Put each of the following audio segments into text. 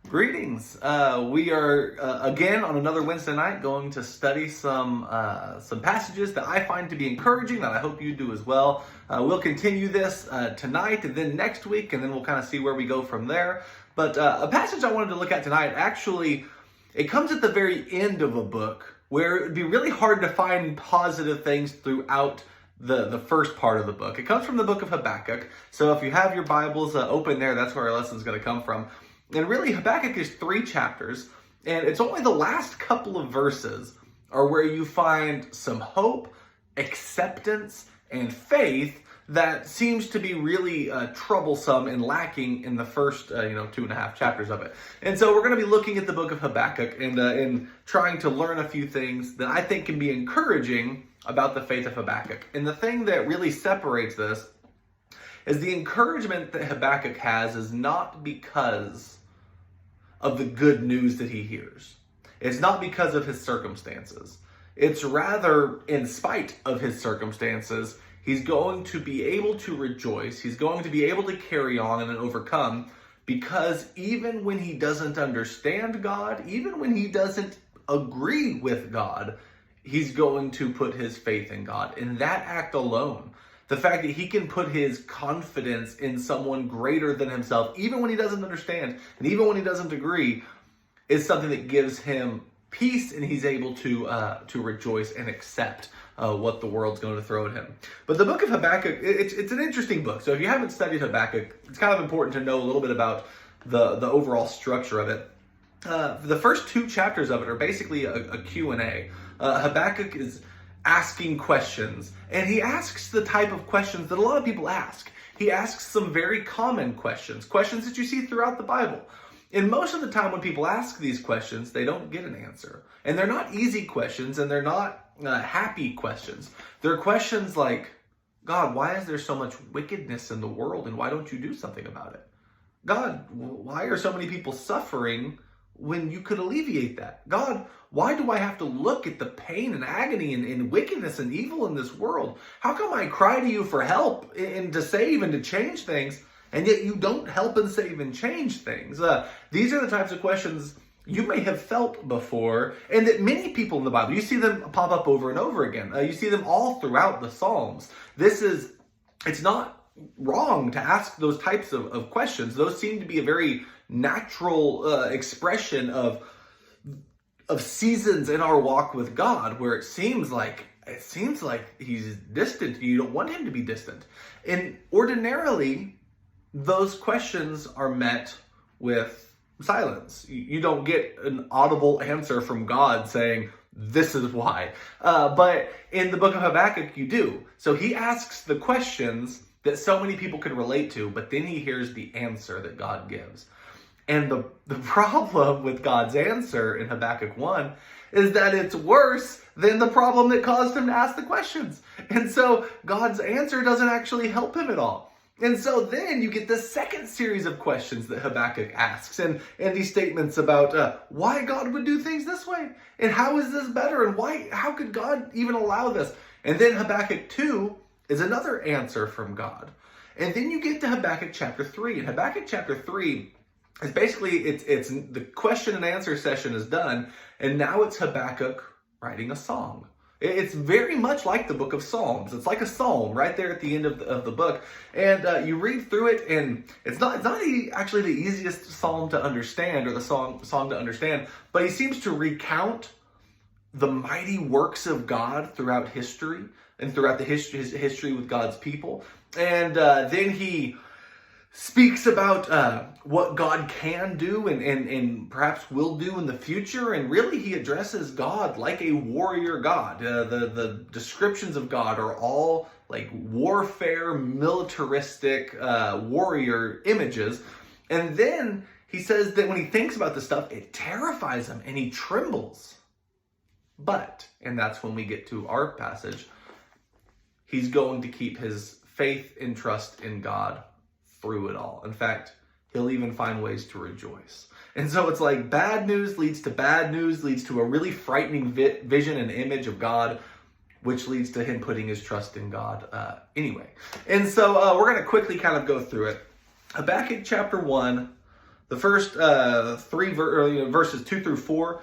Greetings. We are again on another Wednesday night going to study some passages that I find to be encouraging that I hope you do as well. We'll continue this tonight and then next week, and then we'll kind of see where we go from there. But a passage I wanted to look at tonight, actually, it comes at the very end of a book where it would be really hard to find positive things throughout the first part of the book. It comes from the book of Habakkuk. So if you have your Bibles open there, that's where our lesson is going to come from. And really, Habakkuk is 3 chapters, and it's only the last couple of verses are where you find some hope, acceptance, and faith that seems to be really troublesome and lacking in the first 2.5 chapters of it. And so we're going to be looking at the book of Habakkuk and trying to learn a few things that I think can be encouraging about the faith of Habakkuk. And the thing that really separates this is the encouragement that Habakkuk has is not because of the good news that he hears. It's not because of his circumstances. It's rather in spite of his circumstances, he's going to be able to rejoice. He's going to be able to carry on and overcome, because even when he doesn't understand God, even when he doesn't agree with God, he's going to put his faith in God. In that act alone, the fact that he can put his confidence in someone greater than himself, even when he doesn't understand, and even when he doesn't agree, is something that gives him peace, and he's able to rejoice and accept what the world's going to throw at him. But the book of Habakkuk, it's an interesting book. So if you haven't studied Habakkuk, it's kind of important to know a little bit about the overall structure of it. The first 2 chapters of it are basically a Q&A. Habakkuk is asking questions, and he asks the type of questions that a lot of people ask. He asks some very common questions that you see throughout the Bible. And most of the time when people ask these questions, they don't get an answer. And they're not easy questions, and they're not happy questions. They're questions like, God, why is there so much wickedness in the world, and why don't you do something about it? God, why are so many people suffering when you could alleviate that? God, why do I have to look at the pain and agony and wickedness and evil in this world? How come I cry to you for help and to save and to change things, and yet you don't help and save and change things? These are the types of questions you may have felt before, and that many people in the Bible, you see them pop up over and over again. You see them all throughout the Psalms. It's not wrong to ask those types of questions. Those seem to be a very natural expression of seasons in our walk with God, where it seems like he's distant. You don't want him to be distant. And ordinarily, those questions are met with silence. You don't get an audible answer from God saying, this is why. But in the book of Habakkuk, you do. So he asks the questions that so many people can relate to, but then he hears the answer that God gives. And the problem with God's answer in Habakkuk 1 is that it's worse than the problem that caused him to ask the questions. And so God's answer doesn't actually help him at all. And so then you get the second series of questions that Habakkuk asks, and these statements about why God would do things this way, and how is this better, and how could God even allow this? And then Habakkuk 2 is another answer from God. And then you get to Habakkuk chapter 3. And Habakkuk chapter 3 is basically, it's the question and answer session is done, and now it's Habakkuk writing a song. It's very much like the book of Psalms. It's like a psalm right there at the end of the book. And you read through it, and it's not actually the easiest psalm to understand, or the song to understand, but he seems to recount the mighty works of God throughout history and throughout his history with God's people. And then he speaks about what God can do and perhaps will do in the future. And really, he addresses God like a warrior God. The descriptions of God are all like warfare, militaristic, warrior images. And then he says that when he thinks about this stuff, it terrifies him and he trembles. But, and that's when we get to our passage, he's going to keep his faith and trust in God through it all. In fact, he'll even find ways to rejoice. And so it's like bad news leads to bad news, leads to a really frightening vision and image of God, which leads to him putting his trust in God anyway. And so we're going to quickly kind of go through it. Habakkuk chapter 1, The first verses 2 through 4,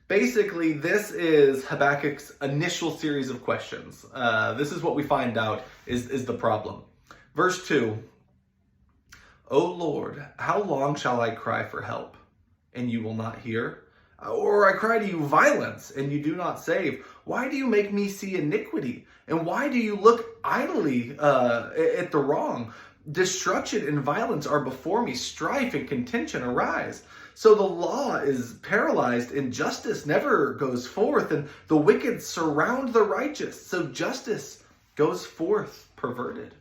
basically this is Habakkuk's initial series of questions. This is what we find out is the problem. Verse 2, O Lord, how long shall I cry for help, and you will not hear? Or I cry to you violence, and you do not save. Why do you make me see iniquity? And why do you look idly at the wrong? Destruction and violence are before me. Strife and contention arise. So the law is paralyzed, and justice never goes forth, and the wicked surround the righteous. So justice goes forth perverted.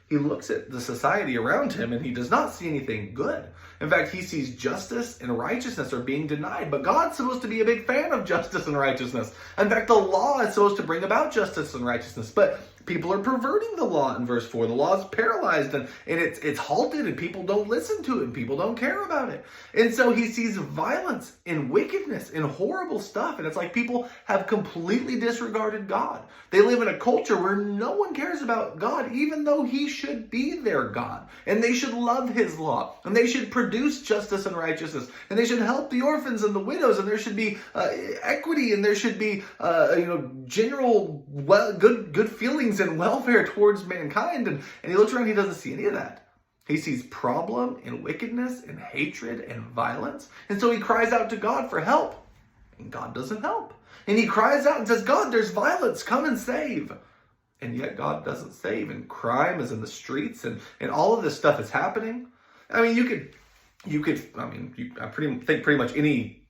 He looks at the society around him and he does not see anything good. In fact, he sees justice and righteousness are being denied. But God's supposed to be a big fan of justice and righteousness. In fact, the law is supposed to bring about justice and righteousness. But people are perverting the law in verse 4. The law is paralyzed and it's halted, and people don't listen to it and people don't care about it. And so he sees violence and wickedness and horrible stuff. And it's like people have completely disregarded God. They live in a culture where no one cares about God, even though he should be their God. And they should love his law. And they should produce justice and righteousness. And they should help the orphans and the widows. And there should be equity. And there should be general good feelings and welfare towards mankind. And he looks around, he doesn't see any of that. He sees problem and wickedness and hatred and violence. And so he cries out to God for help. And God doesn't help. And he cries out and says, God, there's violence, come and save. And yet God doesn't save, and crime is in the streets, and all of this stuff is happening. I mean, I think pretty much any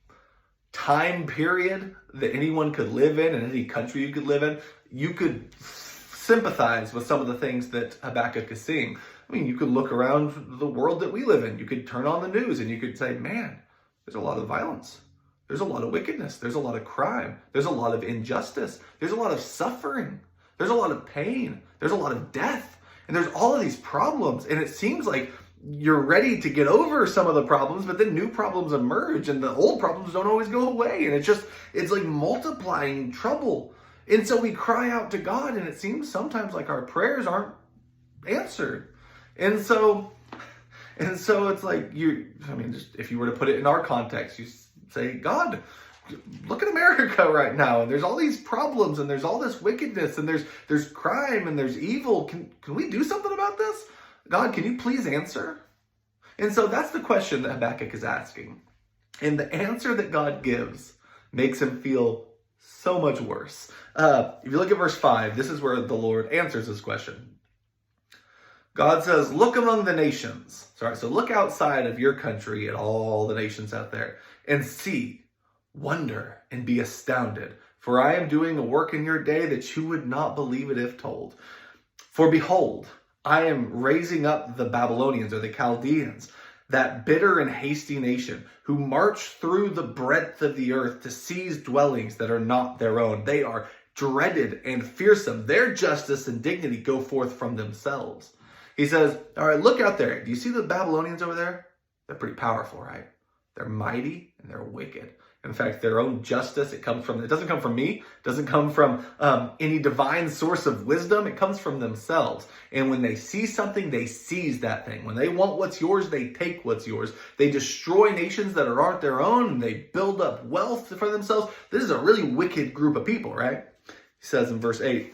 time period that anyone could live in and any country you could live in, you could sympathize with some of the things that Habakkuk is seeing. I mean, you could look around the world that we live in. You could turn on the news and you could say, man, there's a lot of violence. There's a lot of wickedness. There's a lot of crime. There's a lot of injustice. There's a lot of suffering. There's a lot of pain. There's a lot of death. And there's all of these problems. And it seems like you're ready to get over some of the problems, but then new problems emerge and the old problems don't always go away. And it's like multiplying trouble. And so we cry out to God, and it seems sometimes like our prayers aren't answered. And so it's like just if you were to put it in our context, you say, God, look at America right now, and there's all these problems, and there's all this wickedness, and there's crime, and there's evil. Can we do something about this? God, can you please answer? And so that's the question that Habakkuk is asking. And the answer that God gives makes him feel so much worse. If you look at verse 5, this is where the Lord answers this question. God says, look among the nations. So look outside of your country at all the nations out there and see, wonder, and be astounded. For I am doing a work in your day that you would not believe it if told. For behold, I am raising up the Babylonians, or the Chaldeans, that bitter and hasty nation, who march through the breadth of the earth to seize dwellings that are not their own. They are dreaded and fearsome. Their justice and dignity go forth from themselves. He says, all right, look out there. Do you see the Babylonians over there? They're pretty powerful, right? They're mighty and they're wicked. In fact, their own justice, it doesn't come from me. It doesn't come from any divine source of wisdom. It comes from themselves. And when they see something, they seize that thing. When they want what's yours, they take what's yours. They destroy nations that aren't their own. And they build up wealth for themselves. This is a really wicked group of people, right? He says in verse 8,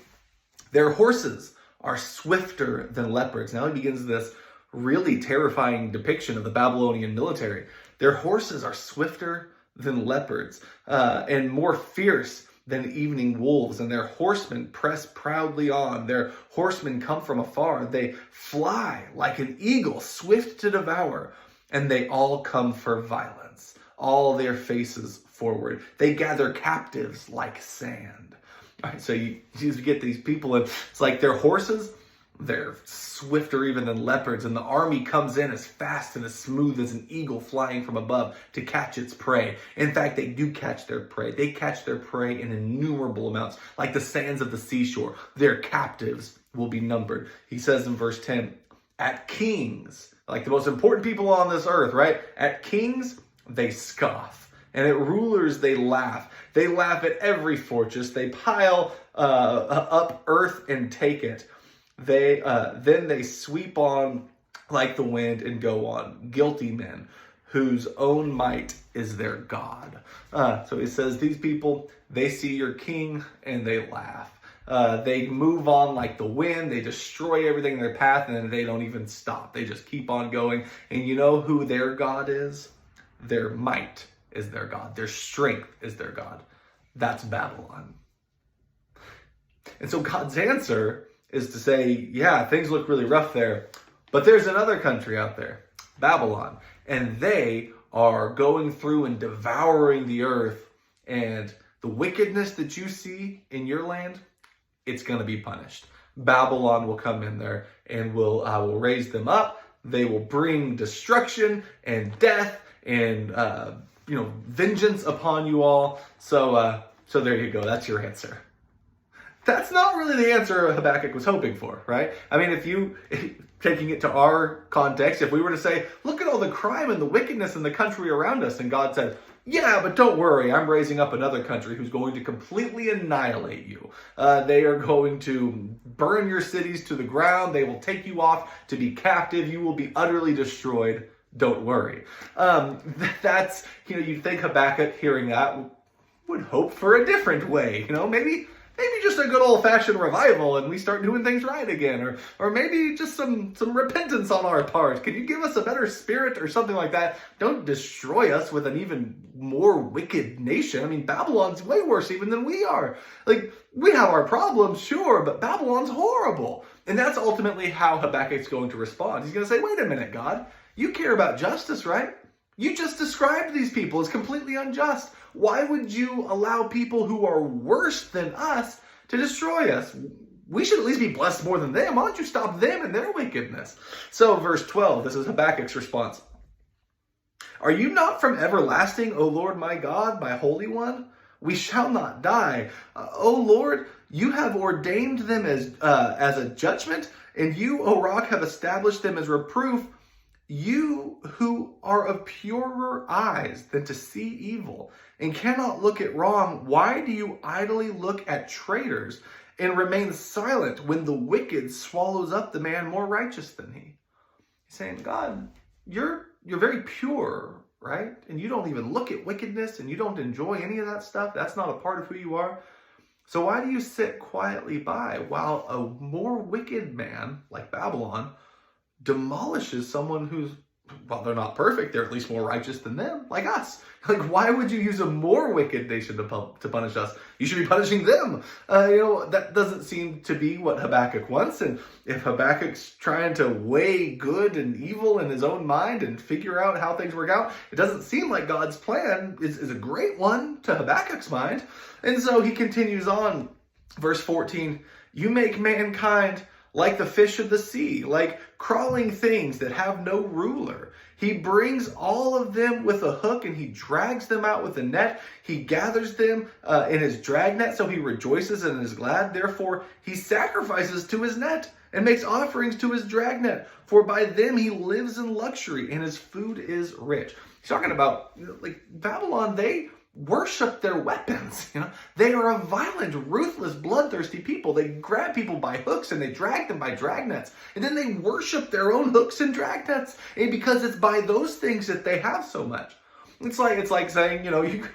their horses are swifter than leopards. Now he begins this really terrifying depiction of the Babylonian military. Their horses are swifter than leopards, and more fierce than evening wolves, and their horsemen press proudly on. Their horsemen come from afar. They fly like an eagle, swift to devour, and they all come for violence, all their faces forward. They gather captives like sand. All right, so you get these people, and it's like their horses, they're swifter even than leopards, and the army comes in as fast and as smooth as an eagle flying from above to catch its prey. In fact, they do catch their prey. They catch their prey in innumerable amounts, like the sands of the seashore. Their captives will be numbered. He says in verse 10, at kings, like the most important people on this earth, right? At kings, they scoff. And at rulers, they laugh. They laugh at every fortress. They pile up earth and take it. Then they sweep on like the wind and go on. Guilty men whose own might is their God. So he says, these people, they see your king and they laugh. They move on like the wind. They destroy everything in their path, and then they don't even stop. They just keep on going. And you know who their God is? Their might is their God. Their strength is their God. That's Babylon. And so God's answer is to say, yeah, things look really rough there, but there's another country out there, Babylon, and they are going through and devouring the earth, and the wickedness that you see in your land, it's going to be punished. Babylon will come in there and will raise them up. They will bring destruction and death and vengeance upon you all. So there you go. That's your answer. That's not really the answer Habakkuk was hoping for, right? I mean, taking it to our context, if we were to say, look at all the crime and the wickedness in the country around us, and God said, yeah, but don't worry, I'm raising up another country who's going to completely annihilate you. They are going to burn your cities to the ground. They will take you off to be captive. You will be utterly destroyed. Don't worry. That's, you'd think Habakkuk hearing that would hope for a different way. Maybe just a good old-fashioned revival and we start doing things right again. Or maybe just some repentance on our part. Can you give us a better spirit or something like that? Don't destroy us with an even more wicked nation. I mean, Babylon's way worse even than we are. Like, we have our problems, sure, but Babylon's horrible. And that's ultimately how Habakkuk's going to respond. He's going to say, wait a minute, God. You care about justice, right? You just described these people as completely unjust. Why would you allow people who are worse than us to destroy us? We should at least be blessed more than them. Why don't you stop them and their wickedness? So verse 12, this is Habakkuk's response. Are you not from everlasting, O Lord my God, my Holy One? We shall not die. O Lord, you have ordained them as a judgment, and you, O Rock, have established them as reproof. You who are of purer eyes than to see evil and cannot look at wrong, why do you idly look at traitors and remain silent when the wicked swallows up the man more righteous than he? He's saying, God, you're very pure, right? And you don't even look at wickedness and you don't enjoy any of that stuff. That's not a part of who you are. So why do you sit quietly by while a more wicked man like Babylon demolishes someone who's, well, they're not perfect, they're at least more righteous than them, like us. Like, why would you use a more wicked nation to punish us? You should be punishing them. That doesn't seem to be what Habakkuk wants. And if Habakkuk's trying to weigh good and evil in his own mind and figure out how things work out, it doesn't seem like God's plan is a great one to Habakkuk's mind. And so he continues on, verse 14, you make mankind like the fish of the sea, like crawling things that have no ruler. He brings all of them with a hook and he drags them out with a net. He gathers them in his dragnet, so he rejoices and is glad. Therefore, he sacrifices to his net and makes offerings to his dragnet. For by them he lives in luxury and his food is rich. He's talking about like Babylon, they worship their weapons. They are a violent, ruthless, bloodthirsty people. They grab people by hooks and they drag them by dragnets, and then they worship their own hooks and dragnets, and because it's by those things that they have so much. It's like saying,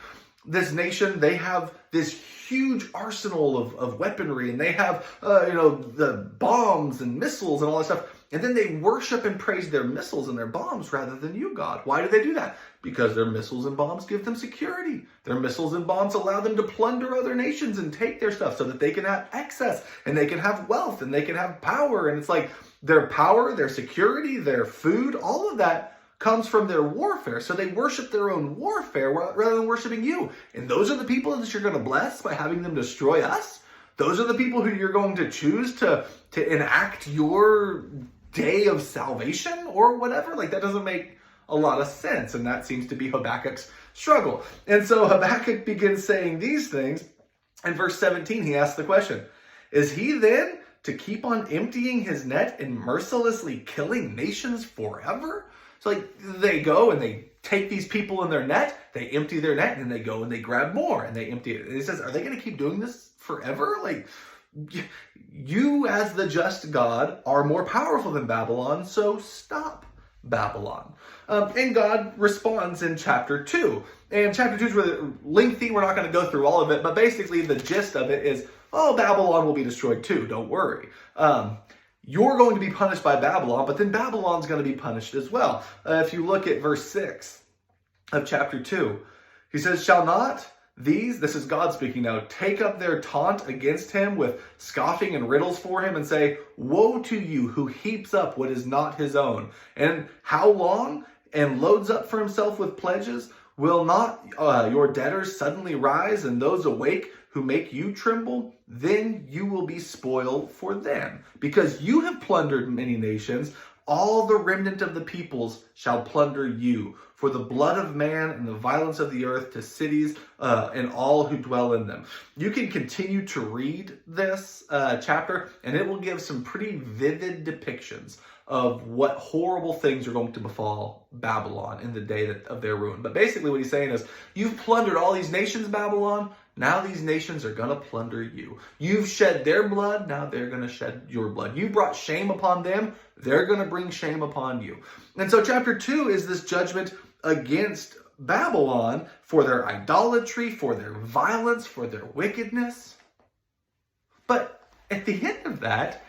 this nation, they have this huge arsenal of weaponry, and they have the bombs and missiles and all that stuff. And then they worship and praise their missiles and their bombs rather than you, God. Why do they do that? Because their missiles and bombs give them security. Their missiles and bombs allow them to plunder other nations and take their stuff so that they can have excess and they can have wealth and they can have power. And it's like their power, their security, their food, all of that comes from their warfare. So they worship their own warfare rather than worshiping you. And those are the people that you're going to bless by having them destroy us. Those are the people who you're going to choose to enact your day of salvation or whatever. Like, that doesn't make a lot of sense, and that seems to be Habakkuk's struggle. And so Habakkuk begins saying these things. In verse 17, he asks the question, is he then to keep on emptying his net and mercilessly killing nations forever? So like they go and they take these people in their net, they empty their net, and then they go and they grab more and they empty it. And he says, are they going to keep doing this forever? Like, You, as the just God, are more powerful than Babylon, so stop Babylon. And God responds in chapter 2. And chapter 2 is really lengthy. We're not going to go through all of it, but basically the gist of it is, oh, Babylon will be destroyed too. Don't worry. You're going to be punished by Babylon, but then Babylon's going to be punished as well. If you look at verse 6 of chapter 2, he says, shall not these, this is God speaking now, take up their taunt against him with scoffing and riddles for him and say, woe to you who heaps up what is not his own. And how long? And loads up for himself with pledges? Will not your debtors suddenly rise and those awake who make you tremble? Then you will be spoiled for them. Because you have plundered many nations, all the remnant of the peoples shall plunder you. For the blood of man and the violence of the earth to cities and all who dwell in them. You can continue to read this chapter, and it will give some pretty vivid depictions of what horrible things are going to befall Babylon in the day of their ruin. But basically what he's saying is, you've plundered all these nations, Babylon. Now these nations are going to plunder you. You've shed their blood. Now they're going to shed your blood. You brought shame upon them. They're going to bring shame upon you. And so chapter 2 is this judgment against Babylon for their idolatry, for their violence, for their wickedness. But at the end of that,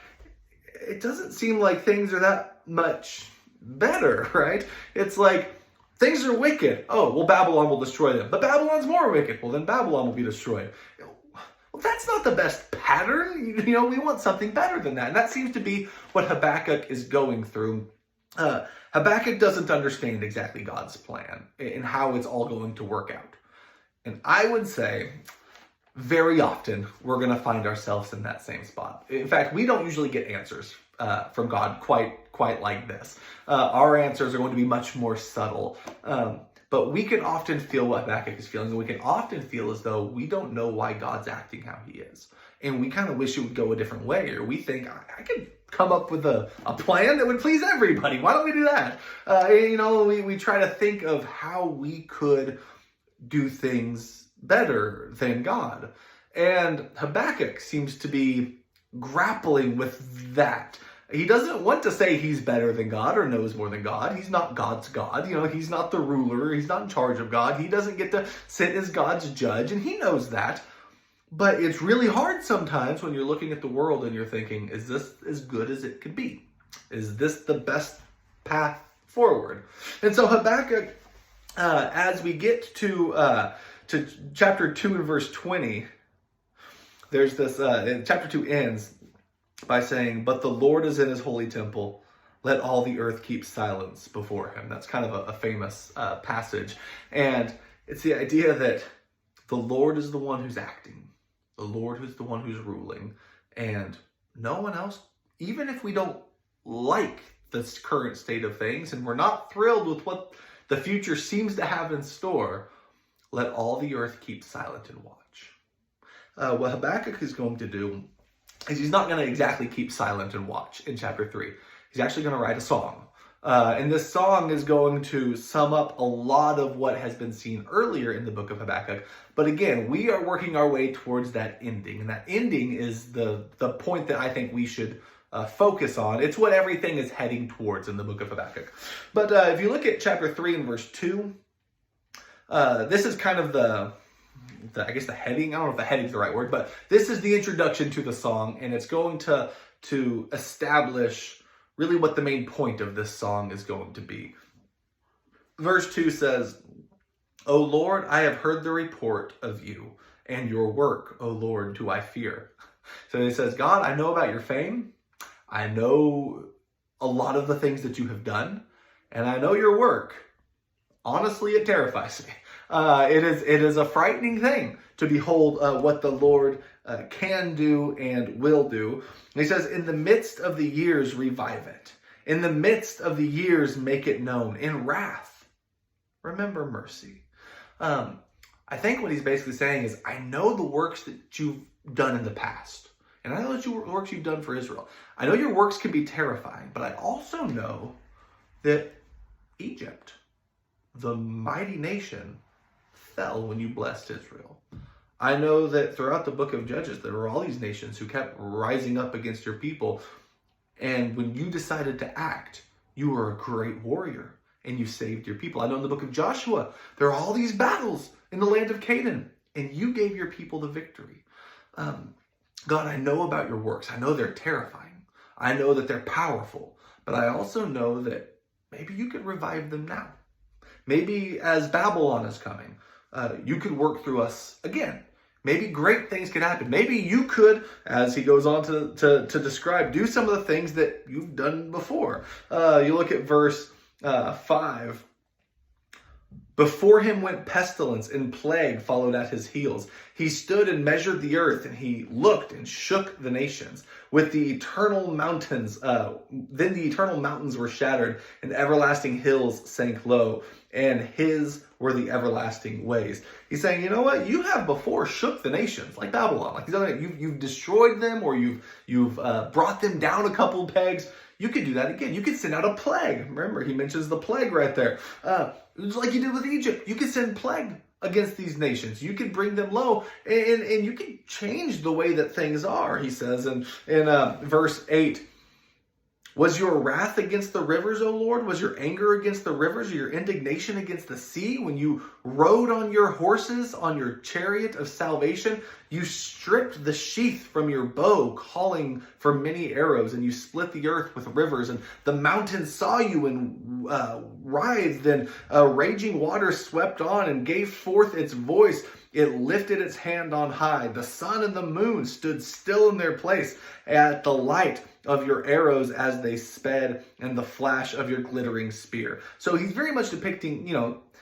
it doesn't seem like things are that much better, right? It's like, things are wicked. Oh, well, Babylon will destroy them. But Babylon's more wicked. Well, then Babylon will be destroyed. Well, that's not the best pattern. We want something better than that. And that seems to be what Habakkuk is going through. Habakkuk doesn't understand exactly God's plan and how it's all going to work out. And I would say very often we're going to find ourselves in that same spot. In fact, we don't usually get answers from God quite like this. Our answers are going to be much more subtle. But we can often feel what Habakkuk is feeling, and we can often feel as though we don't know why God's acting how he is. And we kind of wish it would go a different way, or we think, I could come up with a plan that would please everybody. Why don't we do that? We try to think of how we could do things better than God. And Habakkuk seems to be grappling with that. He doesn't want to say he's better than God or knows more than God. He's not God's God. He's not the ruler. He's not in charge of God. He doesn't get to sit as God's judge, and he knows that. But it's really hard sometimes when you're looking at the world and you're thinking, is this as good as it could be? Is this the best path forward? And so Habakkuk, as we get to chapter 2 and verse 20, there's this, chapter 2 ends by saying, but the Lord is in his holy temple. Let all the earth keep silence before him. That's kind of a famous passage. And it's the idea that the Lord is the one who's acting. The Lord is the one who's ruling. And no one else, even if we don't like this current state of things and we're not thrilled with what the future seems to have in store, let all the earth keep silent and watch. What Habakkuk is going to do is he's not going to exactly keep silent and watch in chapter 3. He's actually going to write a song. And this song is going to sum up a lot of what has been seen earlier in the book of Habakkuk. But again, we are working our way towards that ending. And that ending is the point that I think we should focus on. It's what everything is heading towards in the book of Habakkuk. But if you look at chapter 3 and verse 2, this is kind of the heading. I don't know if the heading is the right word, but this is the introduction to the song, and it's going to establish really what the main point of this song is going to be. Verse 2 says, O Lord, I have heard the report of you, and your work, O Lord, do I fear. So he says, God, I know about your fame. I know a lot of the things that you have done, and I know your work. Honestly, it terrifies me. It is a frightening thing to behold what the Lord can do and will do. And he says, in the midst of the years, revive it. In the midst of the years, make it known. In wrath, remember mercy. I think what he's basically saying is, I know the works that you've done in the past. And I know the works you've done for Israel. I know your works can be terrifying, but I also know that Egypt, the mighty nation, fell when you blessed Israel. I know that throughout the book of Judges, there were all these nations who kept rising up against your people. And when you decided to act, you were a great warrior and you saved your people. I know in the book of Joshua, there are all these battles in the land of Canaan, and you gave your people the victory. God, I know about your works. I know they're terrifying. I know that they're powerful, but I also know that maybe you could revive them now. Maybe as Babylon is coming, you could work through us again. Maybe great things could happen. Maybe you could, as he goes on to describe, do some of the things that you've done before. You look at verse 5. Before him went pestilence, and plague followed at his heels. He stood and measured the earth, and he looked and shook the nations. With the eternal mountains, then the eternal mountains were shattered, and everlasting hills sank low, and his were the everlasting ways. He's saying, you know what? You have before shook the nations, like Babylon. Like you've destroyed them, or you've brought them down a couple pegs. You could do that again. You could send out a plague. Remember, he mentions the plague right there. It's like you did with Egypt. You could send plague against these nations. You could bring them low, and you could change the way that things are, he says in verse 8. Was your wrath against the rivers, O Lord? Was your anger against the rivers, or your indignation against the sea? When you rode on your horses, on your chariot of salvation, you stripped the sheath from your bow, calling for many arrows, and you split the earth with rivers, and the mountains saw you and writhed, and raging waters swept on and gave forth its voice. It lifted its hand on high. The sun and the moon stood still in their place at the light of your arrows as they sped, and the flash of your glittering spear. So he's very much depicting,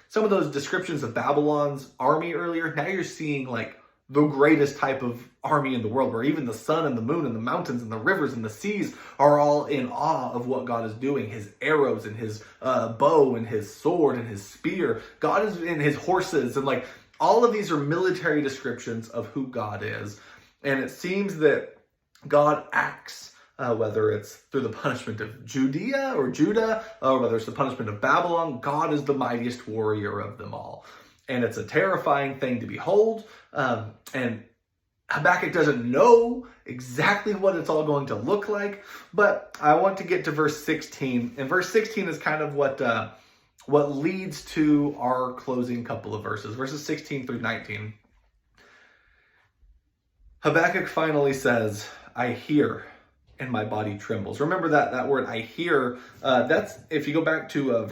some of those descriptions of Babylon's army earlier. Now you're seeing like the greatest type of army in the world, where even the sun and the moon and the mountains and the rivers and the seas are all in awe of what God is doing. His arrows and his bow and his sword and his spear. God is in his horses, and like all of these are military descriptions of who God is. And it seems that God acts, whether it's through the punishment of Judea or Judah, or whether it's the punishment of Babylon. God is the mightiest warrior of them all. And it's a terrifying thing to behold. And Habakkuk doesn't know exactly what it's all going to look like. But I want to get to verse 16. And verse 16 is kind of what leads to our closing couple of verses. Verses 16 through 19. Habakkuk finally says, I hear, and my body trembles. Remember that word, I hear. That's, if you go back to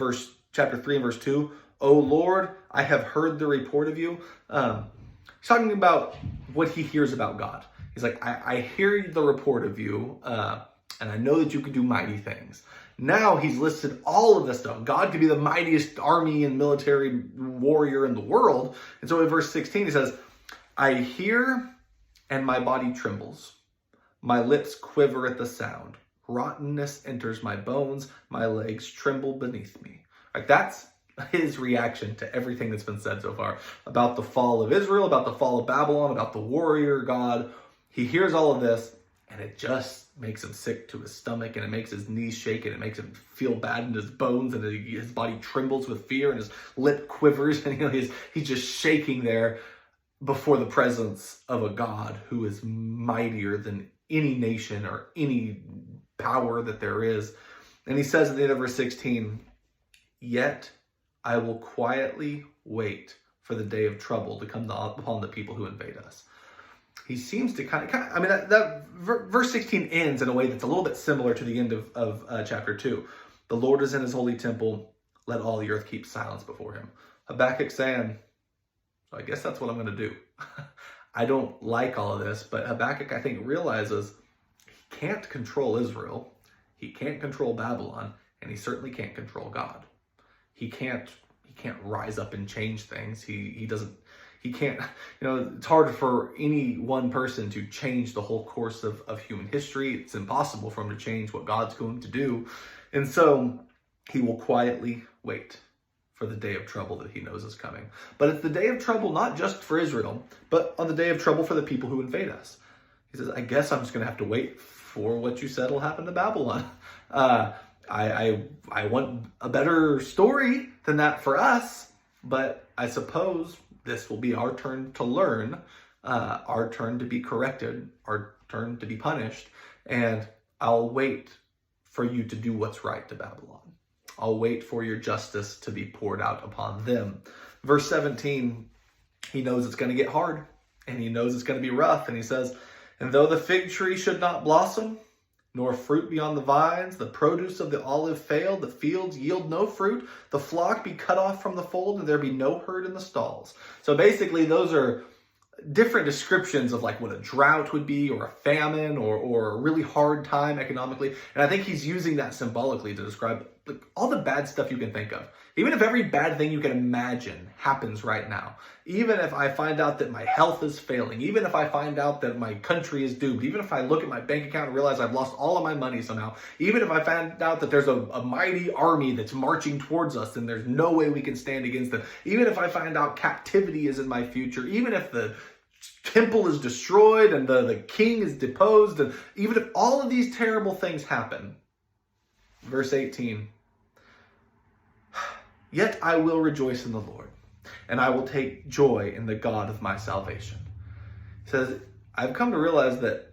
chapter 3 and verse 2, O Lord, I have heard the report of you. He's talking about what he hears about God. He's like, I hear the report of you, and I know that you can do mighty things. Now he's listed all of this stuff. God could be the mightiest army and military warrior in the world. And so in verse 16, he says, I hear, and my body trembles. My lips quiver at the sound. Rottenness enters my bones. My legs tremble beneath me. Like, that's his reaction to everything that's been said so far about the fall of Israel, about the fall of Babylon, about the warrior God. He hears all of this, and it just makes him sick to his stomach, and it makes his knees shake, and it makes him feel bad in his bones, and his body trembles with fear, and his lip quivers, and he's just shaking there before the presence of a God who is mightier than any nation or any power that there is. And he says at the end of verse 16, yet I will quietly wait for the day of trouble to come upon the people who invade us. He seems to verse 16 ends in a way that's a little bit similar to the end of chapter 2. The Lord is in his holy temple. Let all the earth keep silence before him. Habakkuk saying, so I guess that's what I'm going to do. I don't like all of this, but Habakkuk, I think, realizes he can't control Israel. He can't control Babylon, and he certainly can't control God. He can't rise up and change things. He can't, it's hard for any one person to change the whole course of human history. It's impossible for him to change what God's going to do. And so he will quietly wait for the day of trouble that he knows is coming. But it's the day of trouble not just for Israel, but on the day of trouble for the people who invade us. He says, I guess I'm just going to have to wait for what you said will happen to Babylon. I want a better story than that for us, but I suppose this will be our turn to learn our turn to be corrected, our turn to be punished, and I'll wait for you to do what's right to Babylon. I'll wait for your justice to be poured out upon them. Verse 17, he knows it's going to get hard, and he knows it's going to be rough, and he says, and though the fig tree should not blossom, nor fruit be on the vines, the produce of the olive fail, the fields yield no fruit, the flock be cut off from the fold, and there be no herd in the stalls. So basically, those are different descriptions of like what a drought would be, or a famine, or a really hard time economically. And I think he's using that symbolically to describe like all the bad stuff you can think of. Even if every bad thing you can imagine happens right now, even if I find out that my health is failing, even if I find out that my country is doomed, even if I look at my bank account and realize I've lost all of my money somehow, even if I find out that there's a mighty army that's marching towards us and there's no way we can stand against them, even if I find out captivity is in my future, even if the temple is destroyed and the king is deposed, and even if all of these terrible things happen, verse 18, yet I will rejoice in the Lord, and I will take joy in the God of my salvation. He says, I've come to realize that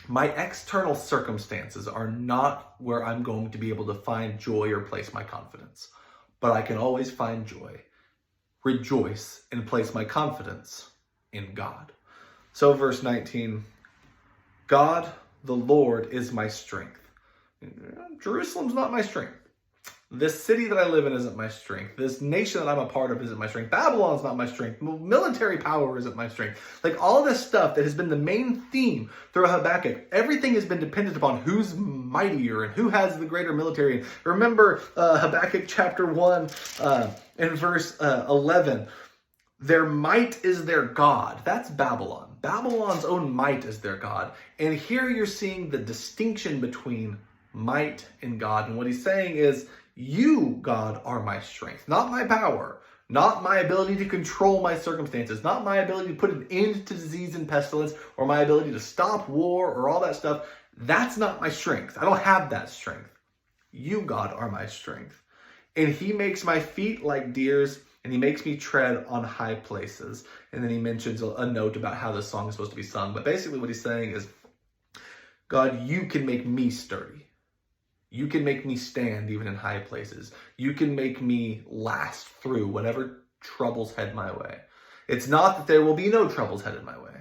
my external circumstances are not where I'm going to be able to find joy or place my confidence, but I can always find joy, rejoice, and place my confidence in God. So verse 19, God, the Lord, is my strength. Jerusalem's not my strength. This city that I live in isn't my strength. This nation that I'm a part of isn't my strength. Babylon's not my strength. Military power isn't my strength. Like all this stuff that has been the main theme through Habakkuk, everything has been dependent upon who's mightier and who has the greater military. Remember Habakkuk chapter 1 and verse 11. Their might is their God. That's Babylon. Babylon's own might is their God. And here you're seeing the distinction between might and God. And what he's saying is, you, God, are my strength, not my power, not my ability to control my circumstances, not my ability to put an end to disease and pestilence, or my ability to stop war or all that stuff. That's not my strength. I don't have that strength. You, God, are my strength. And he makes my feet like deer's, and he makes me tread on high places. And then he mentions a note about how this song is supposed to be sung. But basically what he's saying is, God, you can make me sturdy. You can make me stand even in high places. You can make me last through whatever troubles head my way. It's not that there will be no troubles headed my way.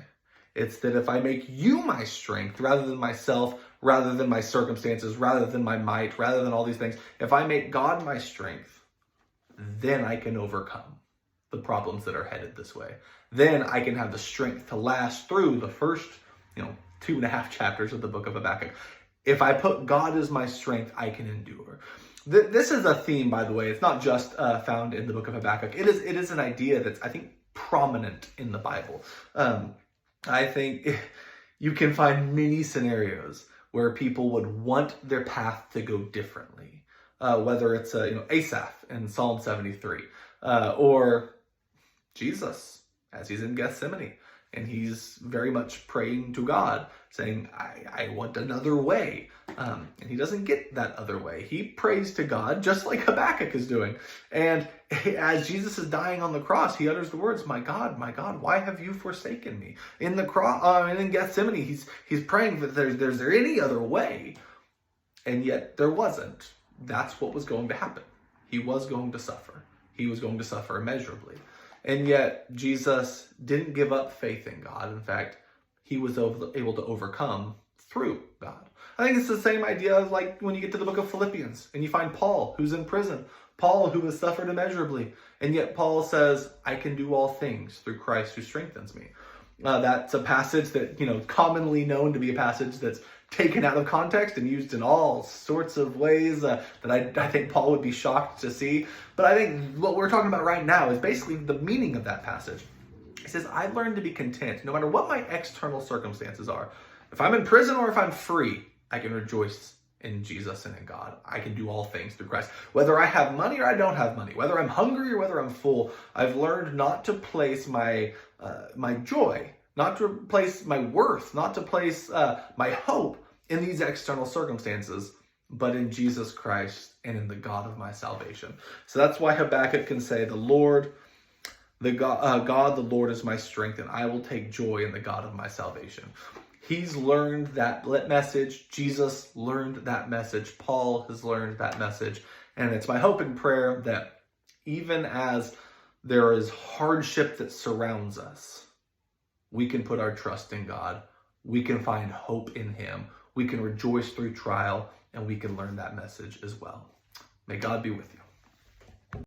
It's that if I make you my strength rather than myself, rather than my circumstances, rather than my might, rather than all these things, if I make God my strength, then I can overcome the problems that are headed this way. Then I can have the strength to last through the first, 2.5 chapters of the book of Habakkuk. If I put God as my strength, I can endure. This is a theme, by the way. It's not just found in the book of Habakkuk. It is an idea that's, I think, prominent in the Bible. I think you can find many scenarios where people would want their path to go differently. Whether it's Asaph in Psalm 73, or Jesus as he's in Gethsemane, and he's very much praying to God, saying, I want another way. And he doesn't get that other way. He prays to God just like Habakkuk is doing. And as Jesus is dying on the cross, he utters the words, my God, why have you forsaken me? In the cross, and in Gethsemane, he's praying that there's there any other way? And yet there wasn't. That's what was going to happen. He was going to suffer. He was going to suffer immeasurably. And yet Jesus didn't give up faith in God. In fact, he was able to overcome through God. I think it's the same idea as like when you get to the book of Philippians and you find Paul, who's in prison. Paul, who has suffered immeasurably. And yet Paul says, I can do all things through Christ who strengthens me. That's a passage that, commonly known to be a passage that's taken out of context and used in all sorts of ways that I think Paul would be shocked to see. But I think what we're talking about right now is basically the meaning of that passage. He says, I learned to be content no matter what my external circumstances are. If I'm in prison or if I'm free, I can rejoice in Jesus and in God. I can do all things through Christ. Whether I have money or I don't have money, whether I'm hungry or whether I'm full, I've learned not to place my joy, not to place my worth, not to place my hope in these external circumstances, but in Jesus Christ and in the God of my salvation. So that's why Habakkuk can say, the Lord, God, the Lord is my strength, and I will take joy in the God of my salvation. He's learned that message. Jesus learned that message. Paul has learned that message. And it's my hope and prayer that even as there is hardship that surrounds us, we can put our trust in God. We can find hope in Him. We can rejoice through trial, and we can learn that message as well. May God be with you.